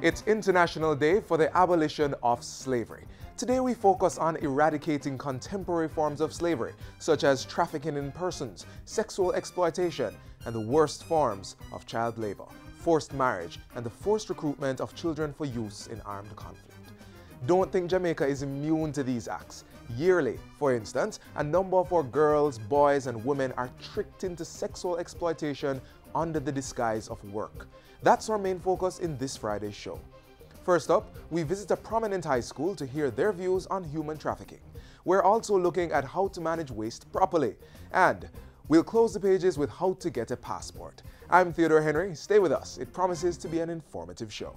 It's International Day for the Abolition of Slavery. Today we focus on eradicating contemporary forms of slavery, such as trafficking in persons, sexual exploitation, and the worst forms of child labor, forced marriage, and the forced recruitment of children for use in armed conflict. Don't think Jamaica is immune to these acts. Yearly, for instance, a number of our girls, boys, and women are tricked into sexual exploitation under the disguise of work. That's our main focus in this Friday's show. First up, we visit a prominent high school to hear their views on human trafficking. We're also looking at how to manage waste properly. And we'll close the pages with how to get a passport. I'm Theodore Henry. Stay with us. It promises to be an informative show.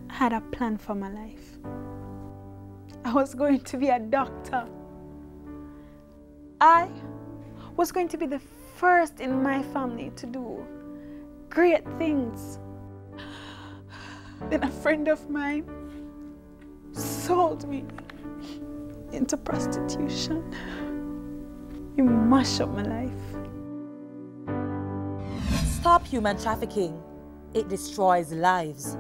I had a plan for my life. I was going to be a doctor. I was going to be the first in my family to do great things. Then a friend of mine sold me into prostitution. You mash up my life. Stop human trafficking. It destroys lives.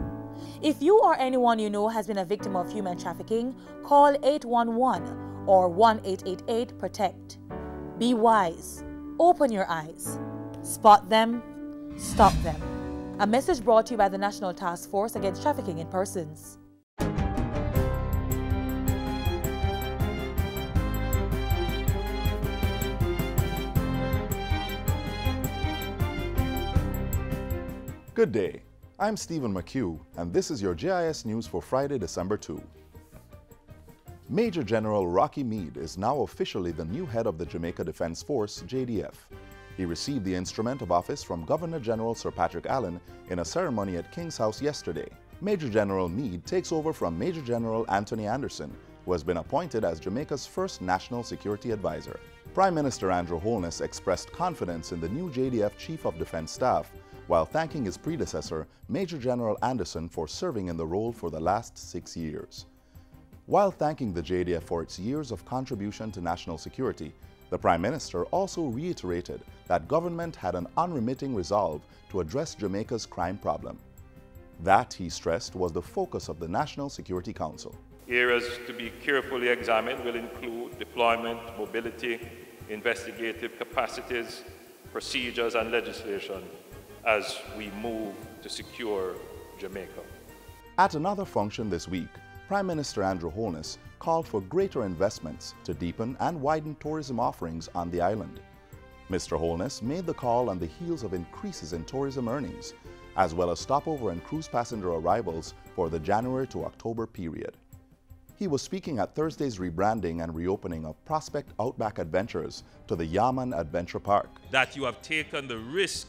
If you or anyone you know has been a victim of human trafficking, call 811 or 1-888-PROTECT. Be wise. Open your eyes. Spot them. Stop them. A message brought to you by the National Task Force Against Trafficking in Persons. Good day. I'm Stephen McHugh, and this is your JIS News for Friday, December 2. Major General Rocky Meade is now officially the new head of the Jamaica Defence Force, JDF. He received the instrument of office from Governor General Sir Patrick Allen in a ceremony at King's House yesterday. Major General Meade takes over from Major General Anthony Anderson, who has been appointed as Jamaica's first National Security Advisor. Prime Minister Andrew Holness expressed confidence in the new JDF Chief of Defence Staff, while thanking his predecessor, Major General Anderson, for serving in the role for the last 6 years. While thanking the JDF for its years of contribution to national security, the Prime Minister also reiterated that government had an unremitting resolve to address Jamaica's crime problem. That, he stressed, was the focus of the National Security Council. Areas to be carefully examined will include deployment, mobility, investigative capacities, procedures, and legislation as we move to secure Jamaica. At another function this week, Prime Minister Andrew Holness called for greater investments to deepen and widen tourism offerings on the island. Mr. Holness made the call on the heels of increases in tourism earnings, as well as stopover and cruise passenger arrivals for the January to October period. He was speaking at Thursday's rebranding and reopening of Prospect Outback Adventures to the Yaman Adventure Park. That you have taken the risk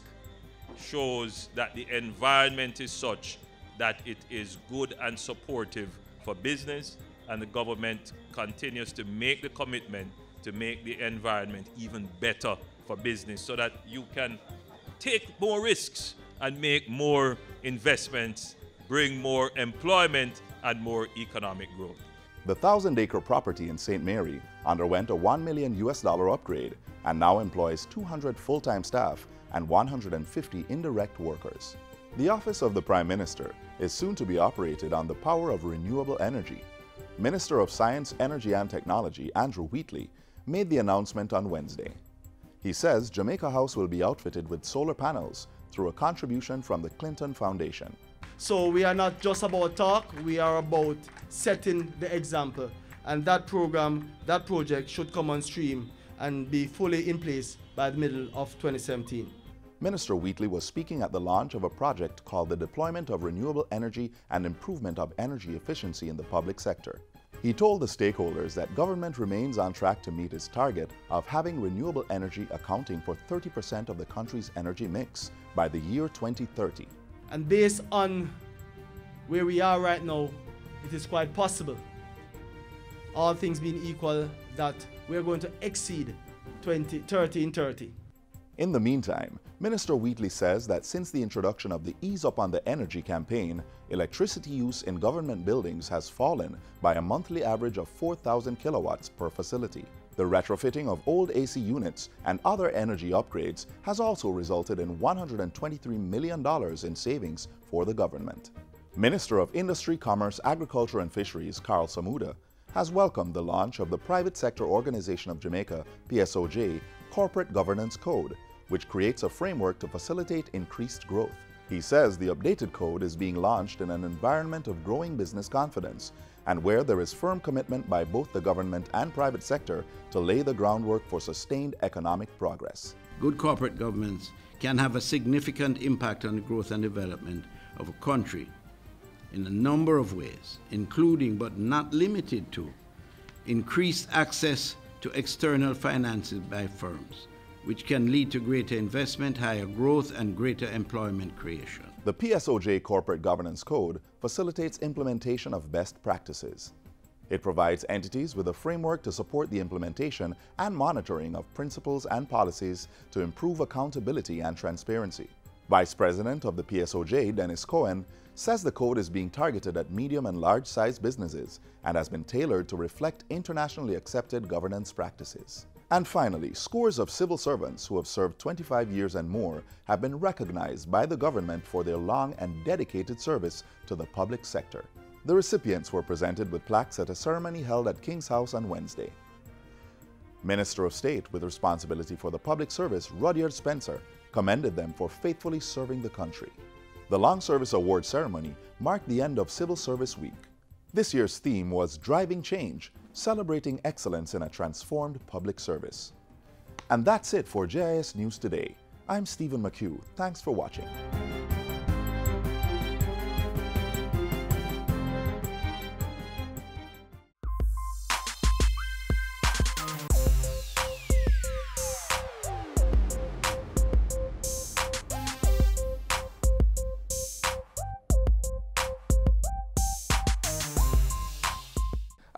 shows that the environment is such that it is good and supportive for business, and the government continues to make the commitment to make the environment even better for business so that you can take more risks and make more investments, bring more employment and more economic growth. The 1,000-acre property in St. Mary underwent a $1 million upgrade and now employs 200 full-time staff and 150 indirect workers. The Office of the Prime Minister is soon to be operated on the power of renewable energy. Minister of Science, Energy and Technology, Andrew Wheatley, made the announcement on Wednesday. He says Jamaica House will be outfitted with solar panels through a contribution from the Clinton Foundation. So we are not just about talk, we are about setting the example. And that program, that project should come on stream and be fully in place by the middle of 2017. Minister Wheatley was speaking at the launch of a project called the Deployment of Renewable Energy and Improvement of Energy Efficiency in the Public Sector. He told the stakeholders that government remains on track to meet its target of having renewable energy accounting for 30% of the country's energy mix by the year 2030. And based on where we are right now, it is quite possible, all things being equal, that we're going to exceed 30 in 30. In the meantime, Minister Wheatley says that since the introduction of the Ease Up on the Energy campaign, electricity use in government buildings has fallen by a monthly average of 4,000 kilowatts per facility. The retrofitting of old AC units and other energy upgrades has also resulted in $123 million in savings for the government. Minister of Industry, Commerce, Agriculture and Fisheries, Carl Samuda, has welcomed the launch of the Private Sector Organization of Jamaica, PSOJ, Corporate Governance Code, which creates a framework to facilitate increased growth. He says the updated code is being launched in an environment of growing business confidence and where there is firm commitment by both the government and private sector to lay the groundwork for sustained economic progress. Good corporate governance can have a significant impact on the growth and development of a country in a number of ways, including but not limited to increased access to external finances by firms, which can lead to greater investment, higher growth, and greater employment creation. The PSOJ Corporate Governance Code facilitates implementation of best practices. It provides entities with a framework to support the implementation and monitoring of principles and policies to improve accountability and transparency. Vice President of the PSOJ, Dennis Cohen, says the code is being targeted at medium and large-sized businesses and has been tailored to reflect internationally accepted governance practices. And finally, scores of civil servants who have served 25 years and more have been recognized by the government for their long and dedicated service to the public sector. The recipients were presented with plaques at a ceremony held at King's House on Wednesday. Minister of State with responsibility for the public service, Rudyard Spencer, commended them for faithfully serving the country. The Long Service Award ceremony marked the end of Civil Service Week. This year's theme was Driving Change, celebrating excellence in a transformed public service. And that's it for JIS News Today. I'm Stephen McHugh. Thanks for watching.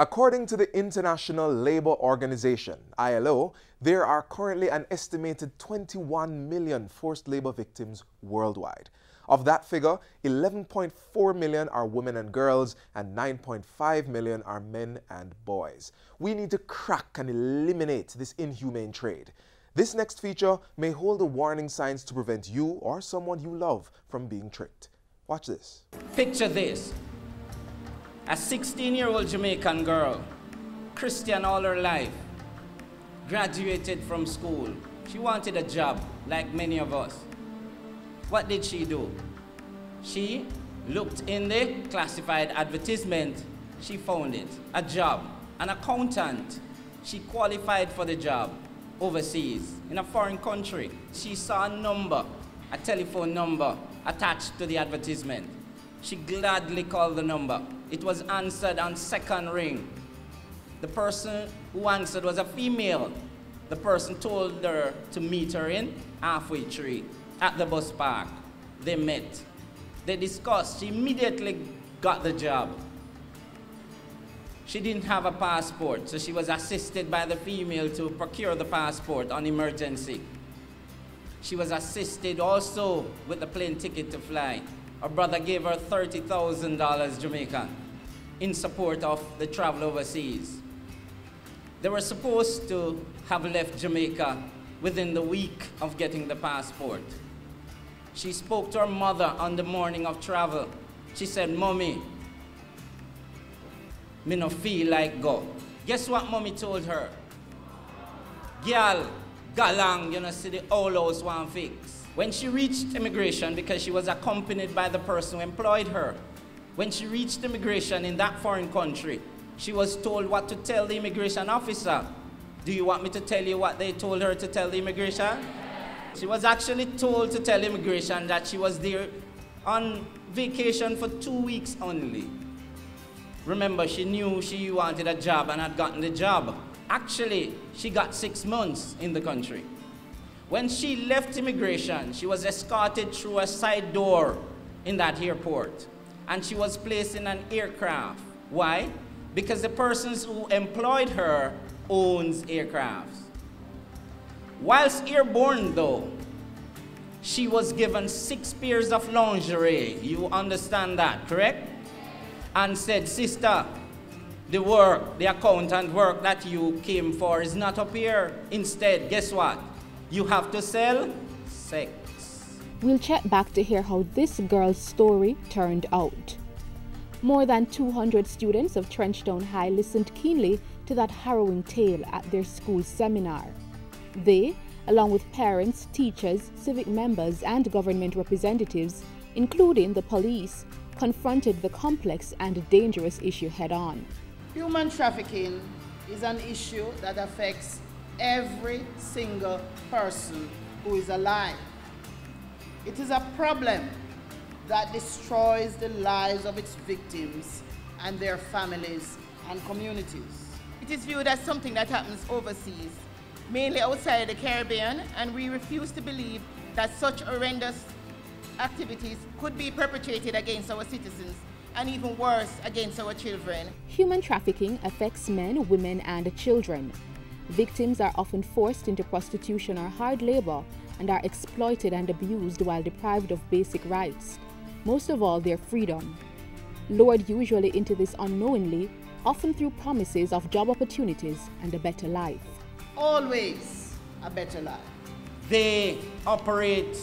According to the International Labour Organization, ILO, there are currently an estimated 21 million forced labor victims worldwide. Of that figure, 11.4 million are women and girls, and 9.5 million are men and boys. We need to crack and eliminate this inhumane trade. This next feature may hold the warning signs to prevent you or someone you love from being tricked. Watch this. Picture this. A 16-year-old Jamaican girl, Christian all her life, graduated from school. She wanted a job, like many of us. What did she do? She looked in the classified advertisement. She found it, a job, an accountant. She qualified for the job overseas, in a foreign country. She saw a number, a telephone number, attached to the advertisement. She gladly called the number. It was answered on second ring. The person who answered was a female. The person told her to meet her in Halfway Tree at the bus park. They met. They discussed. She immediately got the job. She didn't have a passport, so she was assisted by the female to procure the passport on emergency. She was assisted also with the plane ticket to fly. Her brother gave her $30,000 Jamaican in support of the travel overseas. They were supposed to have left Jamaica within the week of getting the passport. She spoke to her mother on the morning of travel. She said, "Mommy, me no feel like go." Guess what Mommy told her? "Girl, galang, you know, see the whole house want fix." When she reached immigration, because she was accompanied by the person who employed her, when she reached immigration in that foreign country, she was told what to tell the immigration officer. Do you want me to tell you what they told her to tell the immigration? She was actually told to tell immigration that she was there on vacation for 2 weeks only. Remember, she knew she wanted a job and had gotten the job. Actually, she got 6 months in the country. When she left immigration, she was escorted through a side door in that airport, and she was placed in an aircraft. Why? Because the persons who employed her owns aircrafts. Whilst airborne though, she was given 6 pairs of lingerie. You understand that, correct? And said, "Sister, The work, the accountant work that you came for is not up here. Instead, guess what? You have to sell sex. We'll check back to hear how this girl's story turned out. More than 200 students of Trenchtown High listened keenly to that harrowing tale at their school seminar. They, along with parents, teachers, civic members, and government representatives, including the police, confronted the complex and dangerous issue head-on. Human trafficking is an issue that affects every single person who is alive. It is a problem that destroys the lives of its victims and their families and communities. It is viewed as something that happens overseas, mainly outside the Caribbean, and we refuse to believe that such horrendous activities could be perpetrated against our citizens, and even worse, against our children. Human trafficking affects men, women, and children. Victims are often forced into prostitution or hard labor and are exploited and abused while deprived of basic rights, most of all their freedom. Lured usually into this unknowingly, often through promises of job opportunities and a better life. Always a better life. They operate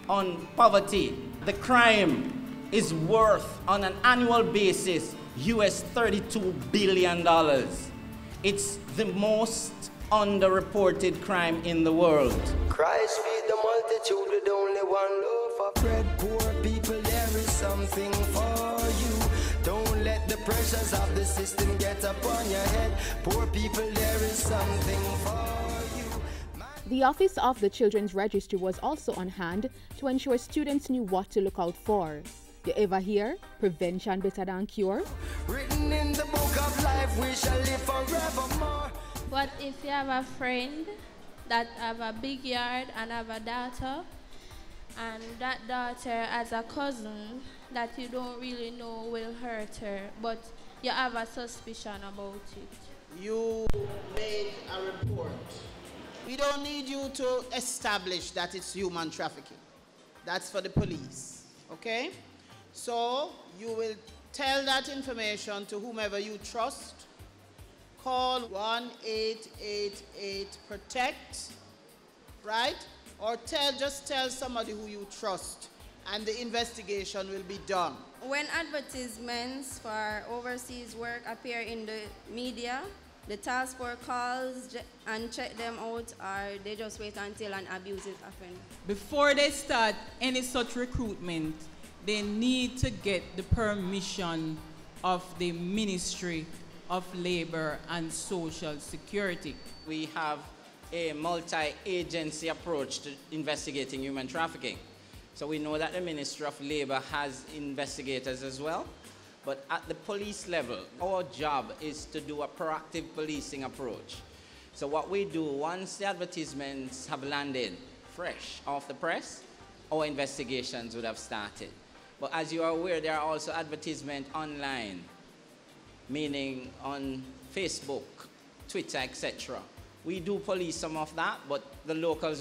on poverty. The crime is worth, on an annual basis, US $32 billion. It's the most underreported crime in the world. Christ feed the multitude with only one loaf of bread. Poor people, there is something for you. Don't let the pressures of the system get upon your head. Poor people, there is something for you. The Office of the Children's Registry was also on hand to ensure students knew what to look out for. You ever hear? Prevention better than cure? Written in the book of life, we shall live forevermore. But if you have a friend that have a big yard and have a daughter, and that daughter has a cousin that you don't really know will hurt her, but you have a suspicion about it. You made a report. We don't need you to establish that it's human trafficking. That's for the police, okay? So you will tell that information to whomever you trust. Call 1-888-PROTECT, right? Or just tell somebody who you trust, and the investigation will be done. When advertisements for overseas work appear in the media, the task force calls and check them out, or they just wait until an abuse is happened. Before they start any such recruitment, they need to get the permission of the Ministry of Labor and Social Security. We have a multi-agency approach to investigating human trafficking. So we know that the Ministry of Labor has investigators as well, but at the police level, our job is to do a proactive policing approach. So what we do, once the advertisements have landed fresh off the press, our investigations would have started. But as you are aware, there are also advertisements online, meaning on Facebook, Twitter, etc. We do police some of that, but the local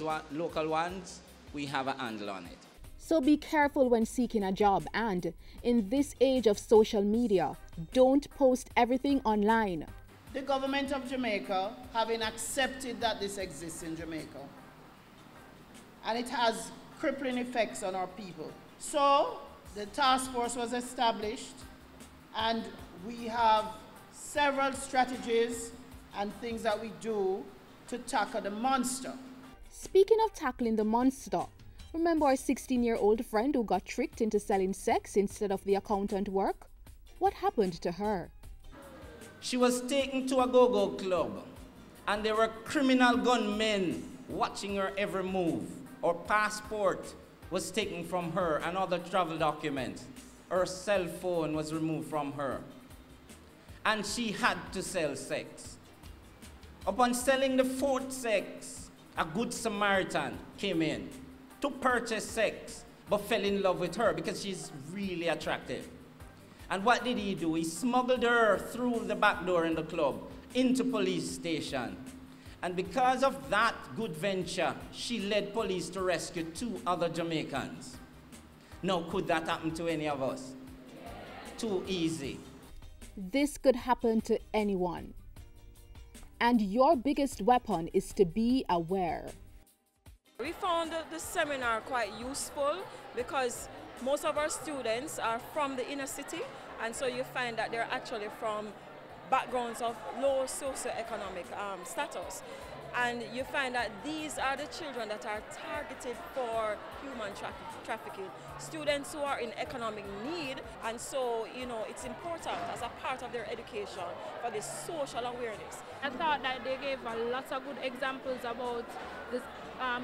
ones, we have a handle on it. So be careful when seeking a job, and in this age of social media, don't post everything online. The government of Jamaica, having accepted that this exists in Jamaica, and it has crippling effects on our people. So the task force was established, and we have several strategies and things that we do to tackle the monster. Speaking of tackling the monster, remember our 16-year-old friend who got tricked into selling sex instead of the accountant work? What happened to her? She was taken to a go-go club, and there were criminal gunmen watching her every move. Her passport was taken from her and other travel documents. Her cell phone was removed from her. And she had to sell sex. Upon selling the fourth sex, a good Samaritan came in to purchase sex, but fell in love with her because she's really attractive. And what did he do? He smuggled her through the back door in the club into police station. And because of that good venture, she led police to rescue 2 other Jamaicans. Now, could that happen to any of us? Too easy. This could happen to anyone. And your biggest weapon is to be aware. We found the seminar quite useful because most of our students are from the inner city, and so you find that they're actually from backgrounds of low socioeconomic status. And you find that these are the children that are targeted for human trafficking, students who are in economic need, and so, you know, it's important as a part of their education for this social awareness. I thought that they gave a lot of good examples about this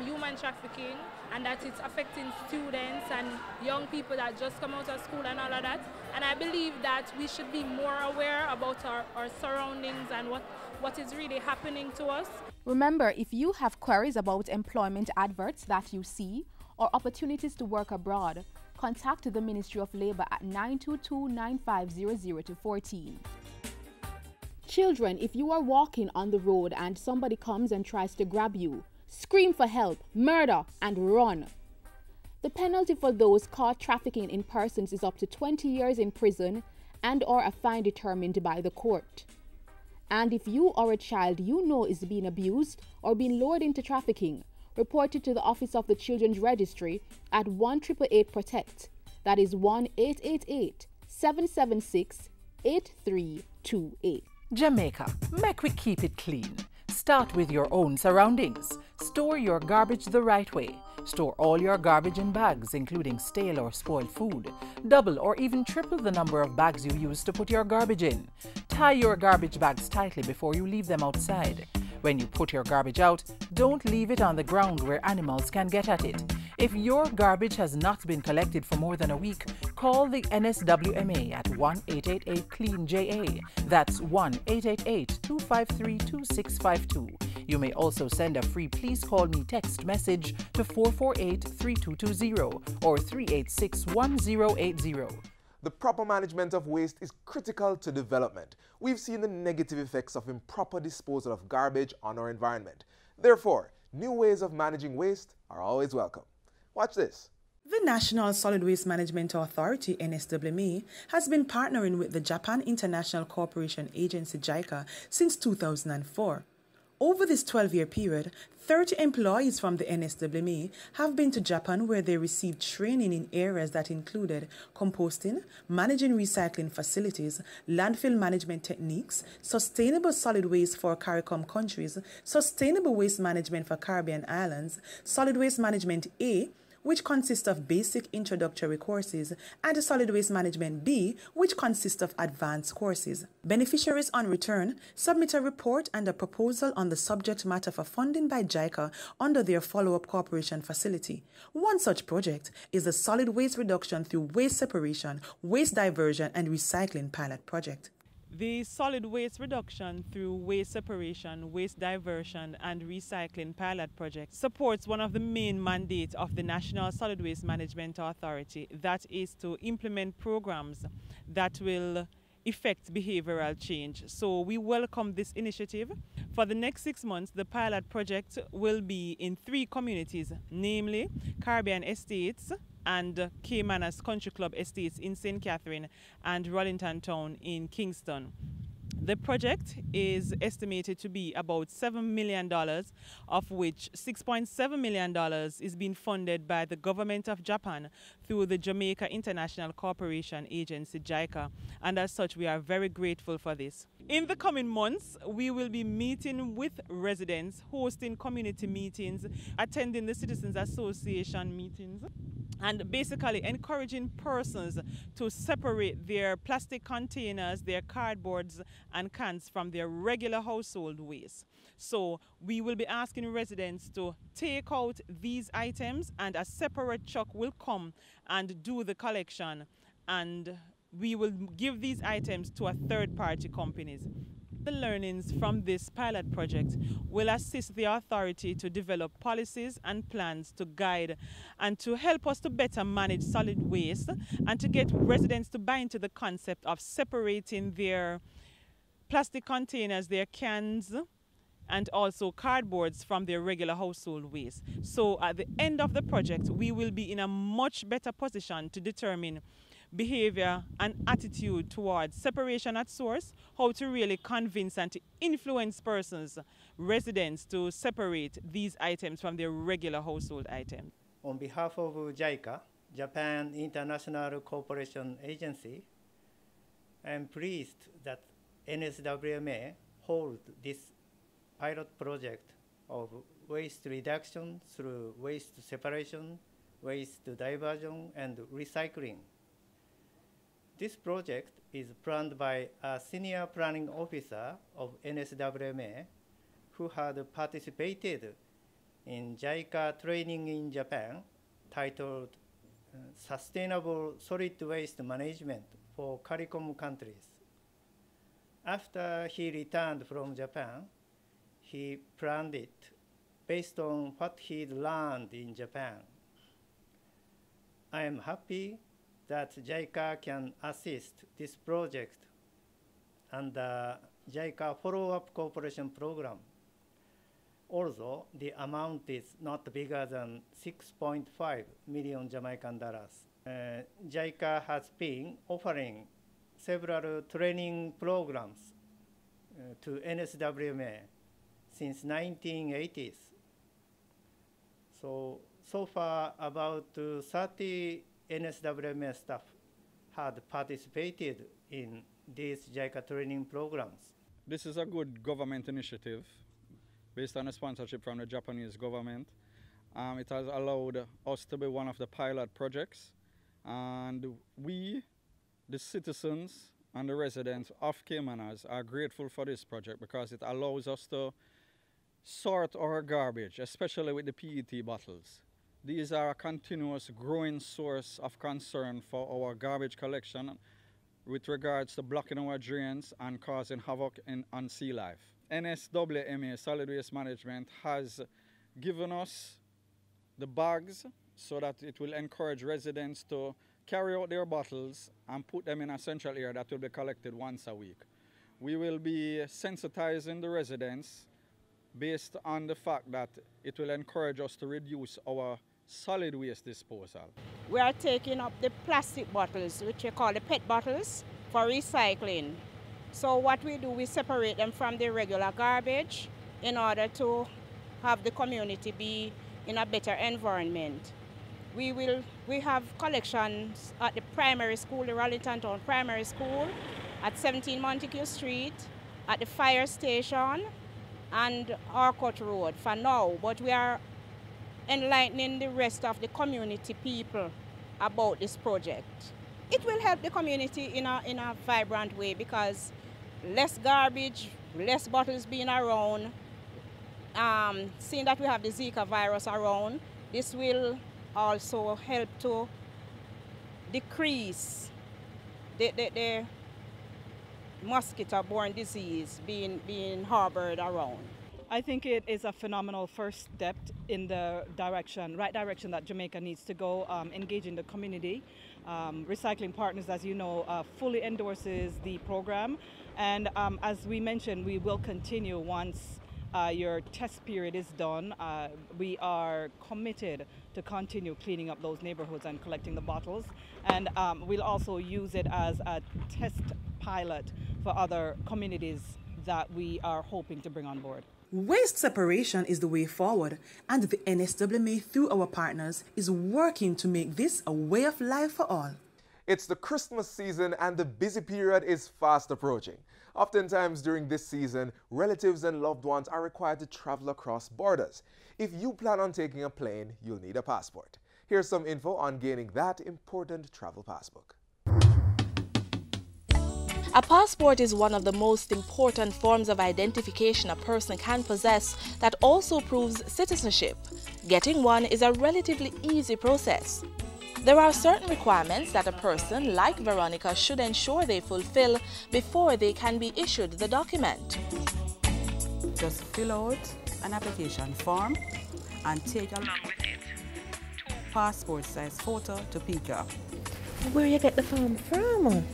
human trafficking and that it's affecting students and young people that just come out of school and all of that. And I believe that we should be more aware about our surroundings and what is really happening to us. Remember, if you have queries about employment adverts that you see or opportunities to work abroad, contact the Ministry of Labour at 922-9500-14. Children, if you are walking on the road and somebody comes and tries to grab you, scream for help, murder, and run. The penalty for those caught trafficking in persons is up to 20 years in prison and/or a fine determined by the court. And if you or a child you know is being abused or being lured into trafficking, report it to the Office of the Children's Registry at 1-888-PROTECT. That is 1-888-776-8328. Jamaica, make we keep it clean. Start with your own surroundings. Store your garbage the right way. Store all your garbage in bags, including stale or spoiled food. Double or even triple the number of bags you use to put your garbage in. Tie your garbage bags tightly before you leave them outside. When you put your garbage out, don't leave it on the ground where animals can get at it. If your garbage has not been collected for more than a week, call the NSWMA at 1-888-CLEAN-JA. That's 1-888-253-2652. You may also send a free Please Call Me text message to 448-3220 or 386-1080. The proper management of waste is critical to development. We've seen the negative effects of improper disposal of garbage on our environment. Therefore, new ways of managing waste are always welcome. Watch this. The National Solid Waste Management Authority, NSWMA, has been partnering with the Japan International Cooperation Agency, JICA, since 2004. Over this 12-year period, 30 employees from the NSWMA have been to Japan, where they received training in areas that included composting, managing recycling facilities, landfill management techniques, sustainable solid waste for CARICOM countries, sustainable waste management for Caribbean islands, solid waste management A, which consists of basic introductory courses, and solid waste management B, which consists of advanced courses. Beneficiaries on return submit a report and a proposal on the subject matter for funding by JICA under their follow-up cooperation facility. One such project is the Solid Waste Reduction through Waste Separation, Waste Diversion and Recycling Pilot Project. The Solid Waste Reduction through Waste Separation, Waste Diversion and Recycling Pilot Project supports one of the main mandates of the National Solid Waste Management Authority, that is to implement programs that will effect behavioral change. So we welcome this initiative. For the next 6 months, the pilot project will be in 3 communities, namely Caribbean Estates and Caymanas Country Club Estates in St. Catherine and Rollington Town in Kingston. The project is estimated to be about $7 million, of which $6.7 million is being funded by the government of Japan through the Jamaica International Cooperation Agency, JICA, and as such we are very grateful for this. In the coming months, we will be meeting with residents, hosting community meetings, attending the Citizens Association meetings, and basically encouraging persons to separate their plastic containers, their cardboards and cans from their regular household waste. So we will be asking residents to take out these items, and a separate truck will come and do the collection, and we will give these items to a third-party companies. The learnings from this pilot project will assist the authority to develop policies and plans to guide and to help us to better manage solid waste and to get residents to buy into the concept of separating their plastic containers, their cans, and also cardboards from their regular household waste. So at the end of the project, we will be in a much better position to determine behavior and attitude towards separation at source, how to really convince and to influence persons, residents, to separate these items from their regular household items. On behalf of JICA, Japan International Cooperation Agency, I am pleased that NSWMA hold this pilot project of waste reduction through waste separation, waste diversion, and recycling. This project is planned by a senior planning officer of NSWMA who had participated in JICA training in Japan titled Sustainable Solid Waste Management for CARICOM countries. After he returned from Japan, he planned it based on what he'd learned in Japan. I am happy that JICA can assist this project and the JICA follow-up cooperation program, although the amount is not bigger than 6.5 million Jamaican dollars. JICA has been offering several training programs to NSWMA since 1980s. So far, about 30 NSWMA staff had participated in these JICA training programs. This is a good government initiative based on a sponsorship from the Japanese government. It has allowed us to be one of the pilot projects, and we, the citizens and the residents of Caymanas, are grateful for this project because it allows us to sort our garbage, especially with the PET bottles. These are a continuous growing source of concern for our garbage collection with regards to blocking our drains and causing havoc on sea life. NSWMA Solid Waste Management has given us the bags so that it will encourage residents to carry out their bottles and put them in a central area that will be collected once a week. We will be sensitizing the residents based on the fact that it will encourage us to reduce our solid waste disposal. We are taking up the plastic bottles, which we call the PET bottles, for recycling. So what we do, we separate them from the regular garbage in order to have the community be in a better environment. We have collections at the primary school, the Rollington Town Primary School, at 17 Montego Street, at the fire station, and Arcot Road for now, but we are enlightening the rest of the community people about this project. It will help the community in a vibrant way because less garbage, less bottles being around, seeing that we have the Zika virus around, this will also help to decrease the mosquito-borne disease being harbored around. I think it is a phenomenal first step in the right direction that Jamaica needs to go, engaging the community. Recycling Partners, as you know, fully endorses the program. And as we mentioned, we will continue once your test period is done. We are committed to continue cleaning up those neighborhoods and collecting the bottles. And we'll also use it as a test pilot for other communities that we are hoping to bring on board. Waste separation is the way forward, and the NSWMA, through our partners, is working to make this a way of life for all. It's the Christmas season and the busy period is fast approaching. Oftentimes during this season, relatives and loved ones are required to travel across borders. If you plan on taking a plane, you'll need a passport. Here's some info on gaining that important travel passbook. A passport is one of the most important forms of identification a person can possess that also proves citizenship. Getting one is a relatively easy process. There are certain requirements that a person like Veronica should ensure they fulfill before they can be issued the document. Just fill out an application form and take along with it 2 passport-size photo to PICA. Where you get the form from?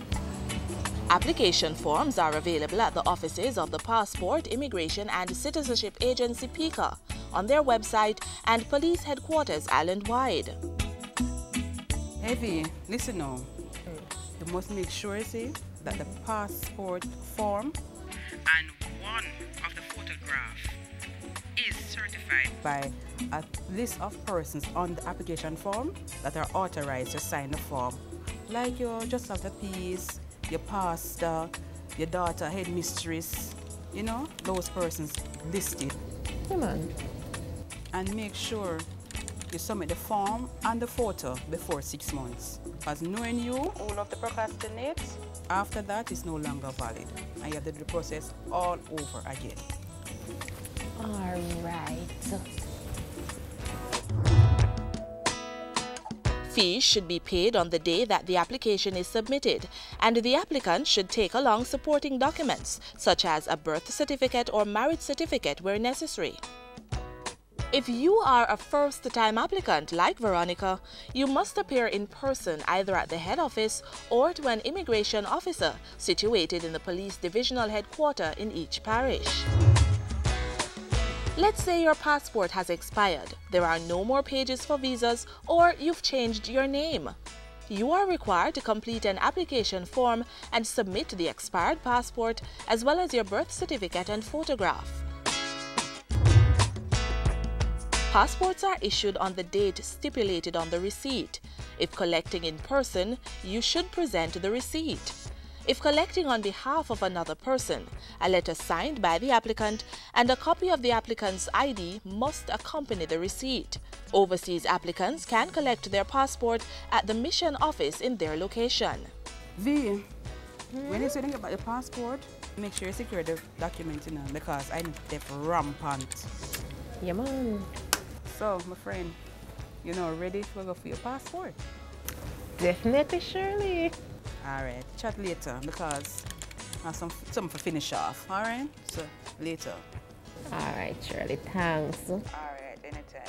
Application forms are available at the offices of the Passport, Immigration and Citizenship Agency PICA, on their website and police headquarters island-wide. Evie, listen now. You must make sure, see, that the passport form and one of the photograph is certified by a list of persons on the application form that are authorized to sign the form. Like your Justice of the Peace, your pastor, your daughter, headmistress, you know, those persons listed. Come on. And make sure you submit the form and the photo before 6 months. As knowing you, who love to procrastinate, after that it's no longer valid. And you have to do the process all over again. All right. Fees should be paid on the day that the application is submitted, and the applicant should take along supporting documents, such as a birth certificate or marriage certificate where necessary. If you are a first-time applicant like Veronica, you must appear in person either at the head office or to an immigration officer situated in the police divisional headquarters in each parish. Let's say your passport has expired, there are no more pages for visas, or you've changed your name. You are required to complete an application form and submit the expired passport as well as your birth certificate and photograph. Passports are issued on the date stipulated on the receipt. If collecting in person, you should present the receipt. If collecting on behalf of another person, a letter signed by the applicant and a copy of the applicant's ID must accompany the receipt. Overseas applicants can collect their passport at the mission office in their location. V, when you're setting about your passport, make sure you secure the document, you know, because I need them rampant. Yeah, man. So, my friend, you know, ready to go for your passport? Definitely, Shirley. All right, chat later because I have something to finish off. All right, so later. All right, Shirley, thanks. All right, anytime.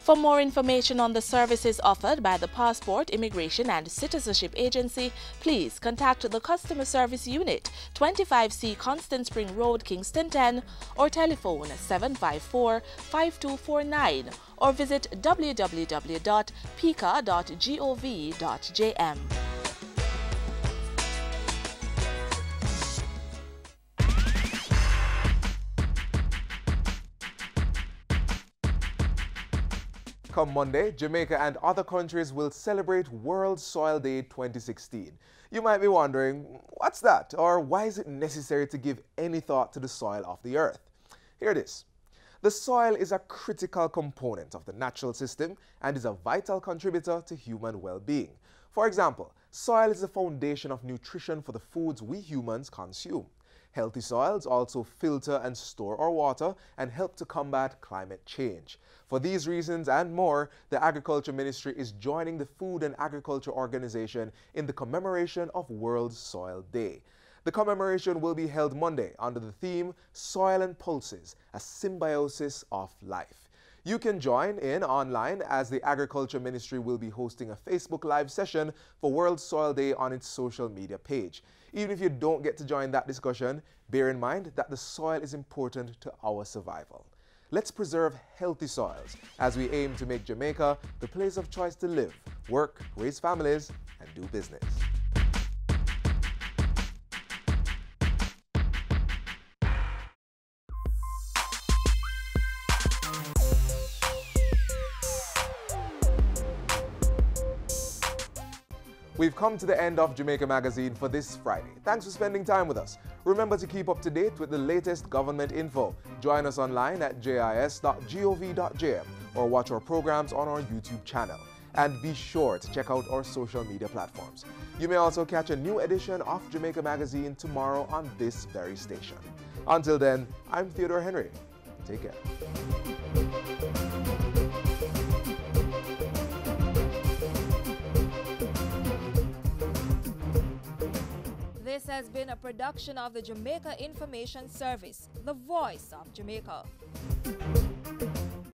For more information on the services offered by the Passport, Immigration and Citizenship Agency, please contact the Customer Service Unit, 25C Constant Spring Road, Kingston 10, or telephone 754-5249, or visit www.pica.gov.jm. Come Monday, Jamaica and other countries will celebrate World Soil Day 2016. You might be wondering, what's that? Or why is it necessary to give any thought to the soil of the earth? Here it is. The soil is a critical component of the natural system and is a vital contributor to human well-being. For example, soil is the foundation of nutrition for the foods we humans consume. Healthy soils also filter and store our water and help to combat climate change. For these reasons and more, the Agriculture Ministry is joining the Food and Agriculture Organization in the commemoration of World Soil Day. The commemoration will be held Monday under the theme Soil and Pulses, a Symbiosis of Life. You can join in online as the Agriculture Ministry will be hosting a Facebook Live session for World Soil Day on its social media page. Even if you don't get to join that discussion, bear in mind that the soil is important to our survival. Let's preserve healthy soils as we aim to make Jamaica the place of choice to live, work, raise families, and do business. We've come to the end of Jamaica Magazine for this Friday. Thanks for spending time with us. Remember to keep up to date with the latest government info. Join us online at jis.gov.jm or watch our programs on our YouTube channel. And be sure to check out our social media platforms. You may also catch a new edition of Jamaica Magazine tomorrow on this very station. Until then, I'm Theodore Henry. Take care. This has been a production of the Jamaica Information Service, the voice of Jamaica.